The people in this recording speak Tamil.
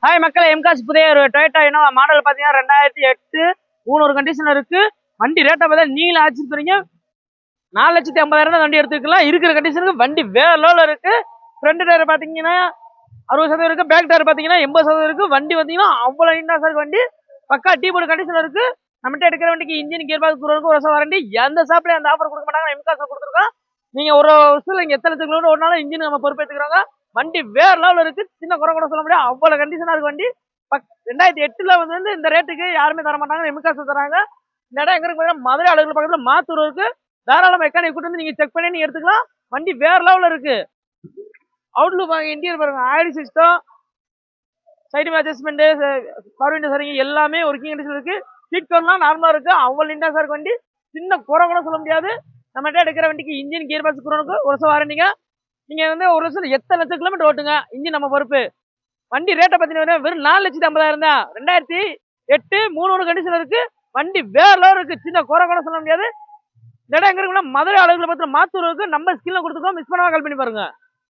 ஹாய் மக்களே, எம்காஸ் புதிய ஒரு டொயோட்டா இனோவா மாடல் பார்த்தீங்கன்னா 2008 3 கண்டிஷன் இருக்கு. வண்டி ரேட்டை பார்த்தா நீங்களும் ஆச்சரியப்படுறீங்க. 4,50,000 தான் வண்டி எடுத்துக்கலாம். இருக்கிற கண்டிஷனுக்கு வண்டி வேற லெவலில் இருக்கு. ஃப்ரண்ட் டயர் பார்த்தீங்கன்னா 60% இருக்கு, பேக் டயர் பார்த்தீங்கன்னா 80% இருக்கு. வண்டி பார்த்தீங்கன்னா அவ்வளோ நீட்டாக இருக்கு. வண்டி பக்கா டீ போர்டு கண்டிஷன் இருக்கு. நம்மகிட்ட எடுக்கிற வண்டிக்கு இன்ஜின் கியர் பாக்ஸ் ஒரு வருஷம் வாரண்டி. எந்த ஷாப்ல அந்த ஆஃபர் கொடுக்க மாட்டாங்க, எம்காஸ் கொடுத்துருக்கோம். நீங்க ஒரு வருஷத்துல இங்க எத்தனை கிலோமீட்டர் ஓடினாலும் இன்ஜின் நம்ம பொறுப்பேற்றுக்கிறோங்க. வண்டி வேற லெவலில் இருக்கு. சின்ன குறை கூட சொல்ல முடியாது, அவ்வளவு கண்டிஷனா இருக்கு வண்டி. 2008 வந்து இந்த ரேட்டுக்கு யாருமே தர மாட்டாங்க, எம்காஸ் தராங்க. இந்த இடம் எங்க இருக்கு பார்த்தீங்கன்னா மதுரை அலுவலக பக்கத்துல மாத்தூர் இருக்கு. தாராள மெக்கானிக் கூட்டு வந்து நீங்க செக் பண்ணி நீங்க எடுத்துக்கலாம். வண்டி வேற லெவலில் இருக்கு. அவுட்லுக் பாருங்க, இன்டீரியர் பாருங்க, oil system, side adjustment, power window சரிங்க எல்லாமே ஒர்க்கிங் கண்டிஷன் இருக்கு. சீட் கவர்லாம் நார்மலா இருக்கு. அவ்வளோ நீட்டா இருக்கு வண்டி. சின்ன குறை கூட சொல்ல முடியாது. நம்மகிட்ட எடுக்கிற வண்டிக்கு இன்ஜின் கியர் பாக்ஸ் குரோனுக்கு ஒரு வருஷம் வாரண்டிங்க. நீங்க வந்து ஒரு வருஷம் எத்தனை லட்சம் கிலோமீட்டர் ஓட்டுங்க, இன்ஜின் நம்ம பொறுப்பு. வண்டி ரேட்டை பார்த்தீங்கன்னா வெறும் 4,50,000 தான். 2008 3 கண்டிஷன் இருக்கு. வண்டி வேற லெவல் இருக்கு. சின்ன குறை கூட சொல்ல முடியாது. இந்த இடம் எங்க இருக்குன்னா மதுரை அலுவலக பக்கத்துல மாத்தூர் இருக்கு. நம்ம ஸ்கில்ல கொடுத்துருக்கோம். மிஸ் பண்ணாம கால் பண்ணி பாருங்க.